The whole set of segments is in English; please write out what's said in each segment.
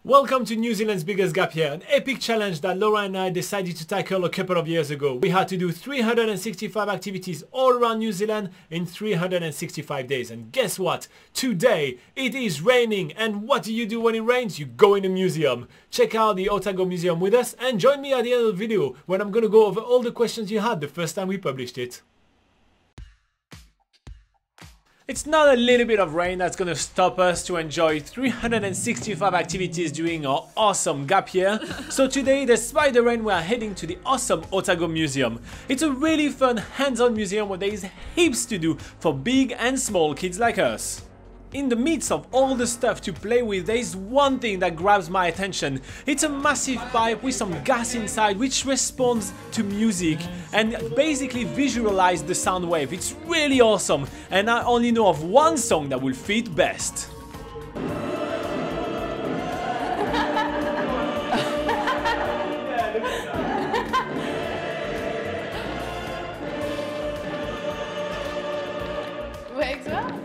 Welcome to New Zealand's biggest gap year, an epic challenge that Laura and I decided to tackle a couple of years ago. We had to do 365 activities all around New Zealand in 365 days. And guess what? Today it is raining, and what do you do when it rains? You go in a museum. Check out the Otago Museum with us and join me at the end of the video when I'm gonna go over all the questions you had the first time we published it. It's not a little bit of rain that's gonna stop us to enjoy 365 activities during our awesome gap year. So today, despite the rain, we are heading to the awesome Otago Museum. It's a really fun hands-on museum where there is heaps to do for big and small kids like us. In the midst of all the stuff to play with, there is one thing that grabs my attention. It's a massive pipe with some gas inside which responds to music and basically visualizes the sound wave. It's really awesome, and I only know of one song that will fit best. Works well?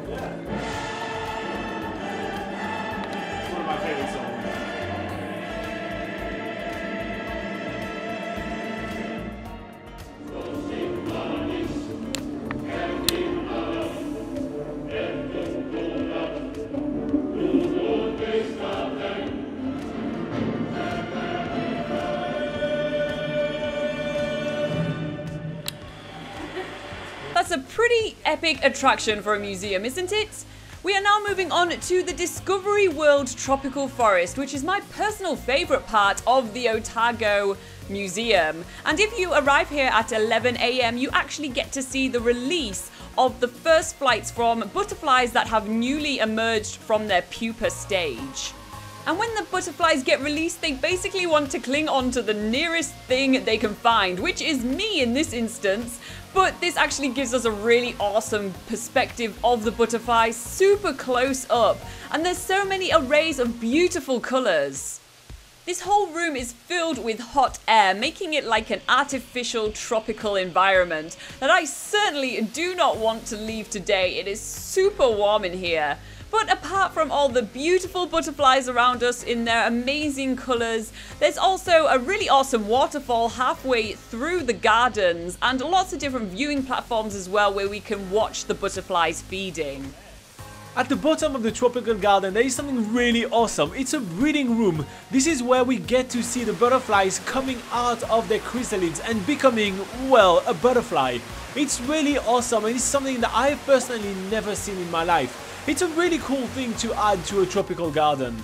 That's a pretty epic attraction for a museum, isn't it? We are now moving on to the Discovery World Tropical Forest, which is my personal favourite part of the Otago Museum. And if you arrive here at 11 AM, you actually get to see the release of the first flights from butterflies that have newly emerged from their pupa stage. And when the butterflies get released, they basically want to cling on to the nearest thing they can find, which is me in this instance. But this actually gives us a really awesome perspective of the butterfly, super close up. And there's so many arrays of beautiful colours. This whole room is filled with hot air, making it like an artificial tropical environment that I certainly do not want to leave today. It is super warm in here. But apart from all the beautiful butterflies around us in their amazing colours, there's also a really awesome waterfall halfway through the gardens and lots of different viewing platforms as well where we can watch the butterflies feeding. At the bottom of the tropical garden there is something really awesome. It's a breeding room. This is where we get to see the butterflies coming out of their chrysalids and becoming, well, a butterfly. It's really awesome, and it's something that I've personally never seen in my life. It's a really cool thing to add to a tropical garden.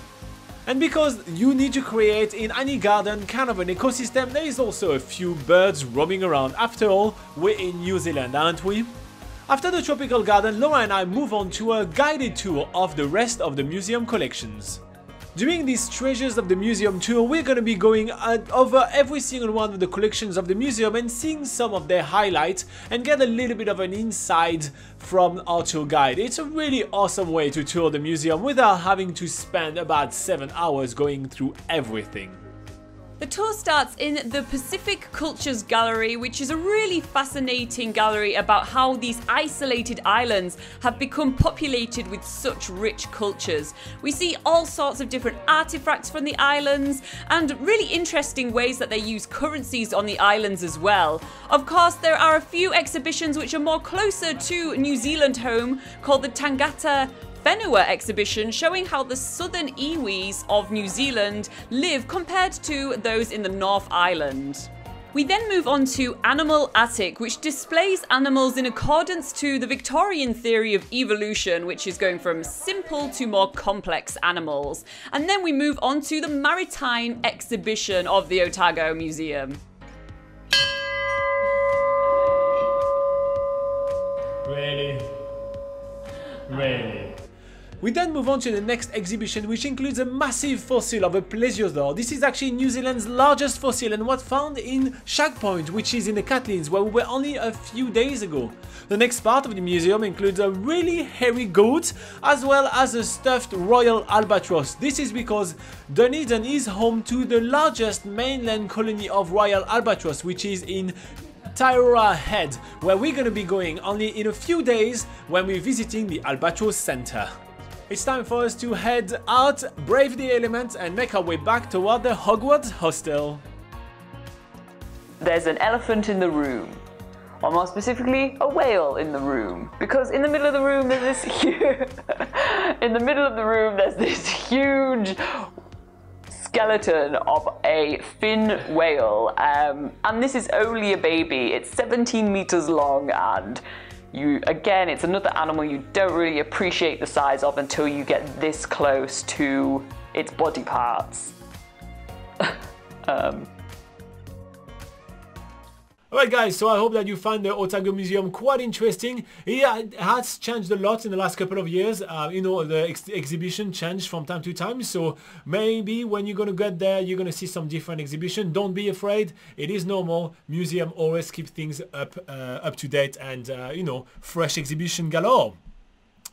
And because you need to create in any garden kind of an ecosystem, there is also a few birds roaming around. After all, we're in New Zealand, aren't we? After the tropical garden, Laura and I move on to a guided tour of the rest of the museum collections. During this Treasures of the Museum tour, we're going to be going over every single one of the collections of the museum and seeing some of their highlights and get a little bit of an insight from our tour guide. It's a really awesome way to tour the museum without having to spend about 7 hours going through everything. The tour starts in the Pacific Cultures Gallery, which is a really fascinating gallery about how these isolated islands have become populated with such rich cultures. We see all sorts of different artifacts from the islands and really interesting ways that they use currencies on the islands as well. Of course, there are a few exhibitions which are more closer to New Zealand home, called the Tangata Whenua exhibition, showing how the southern iwis of New Zealand live compared to those in the North Island. We then move on to Animal Attic, which displays animals in accordance to the Victorian theory of evolution, which is going from simple to more complex animals. And then we move on to the Maritime exhibition of the Otago Museum. Really? Really? We then move on to the next exhibition, which includes a massive fossil of a plesiosaur. This is actually New Zealand's largest fossil and was found in Shag Point, which is in the Catlins, where we were only a few days ago. The next part of the museum includes a really hairy goat, as well as a stuffed royal albatross. This is because Dunedin is home to the largest mainland colony of royal albatross, which is in Taira Head, where we're going to be going only in a few days when we're visiting the Albatross Center. It's time for us to head out, brave the elements, and make our way back toward the Hogwarts hostel. There's an elephant in the room. Or more specifically, a whale in the room. Because in the middle of the room there's this huge skeleton of a fin whale. And this is only a baby. It's 17 meters long, and again, it's another animal you don't really appreciate the size of until you get this close to its body parts. Alright guys, so I hope that you find the Otago Museum quite interesting. It has changed a lot in the last couple of years. You know, the exhibition changed from time to time, so maybe when you're going to get there, you're going to see some different exhibition. Don't be afraid, it is normal. Museum always keep things up to date and, you know, fresh exhibition galore.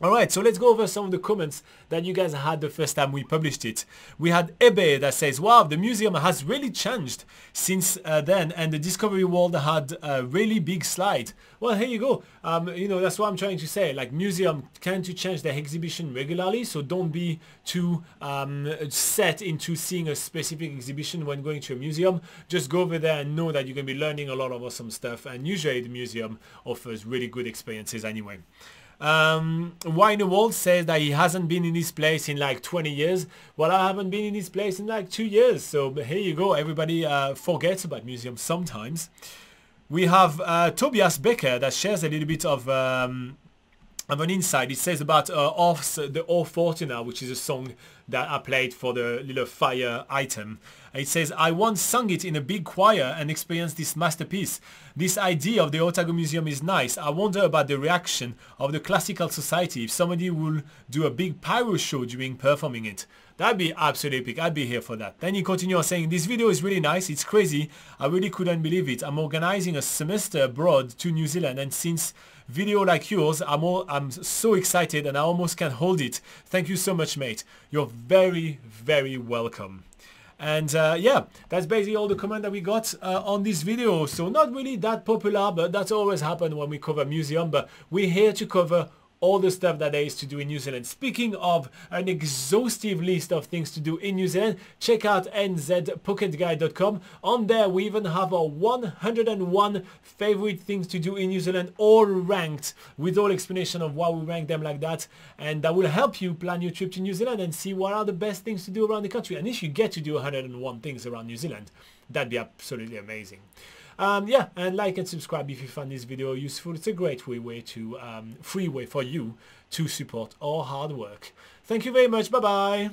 Alright, so let's go over some of the comments that you guys had the first time we published it. We had Ebe that says, wow, the museum has really changed since then, and the Discovery World had a really big slide. Well, here you go. You know, that's what I'm trying to say. Like, museum tend to change their exhibition regularly, so don't be too set into seeing a specific exhibition when going to a museum. Just go over there and know that you're going to be learning a lot of awesome stuff, and usually the museum offers really good experiences anyway. Wine World says that he hasn't been in this place in like 20 years. Well, I haven't been in this place in like 2 years. So here you go. Everybody forgets about museums sometimes. We have Tobias Becker that shares a little bit of an insight. It says about the O Fortuna, which is a song that I played for the little fire item. It says, I once sung it in a big choir and experienced this masterpiece. This idea of the Otago Museum is nice. I wonder about the reaction of the classical society if somebody will do a big pyro show during performing it. That'd be absolutely epic. I'd be here for that. Then he continues saying, this video is really nice. It's crazy. I really couldn't believe it. I'm organizing a semester abroad to New Zealand, and since video like yours, I'm so excited and I almost can't hold it. Thank you so much, mate. You're very, very welcome. And yeah, that's basically all the comment that we got on this video. So not really that popular, but that's always happened when we cover museum. But we're here to cover all the stuff that there is to do in New Zealand. Speaking of an exhaustive list of things to do in New Zealand, check out nzpocketguide.com. On there, we even have our 101 favorite things to do in New Zealand, all ranked with all explanation of why we rank them like that. And that will help you plan your trip to New Zealand and see what are the best things to do around the country. And if you get to do 101 things around New Zealand, that'd be absolutely amazing. Yeah, and like and subscribe if you found this video useful. It's a great free way for you to support our hard work. Thank you very much. Bye bye.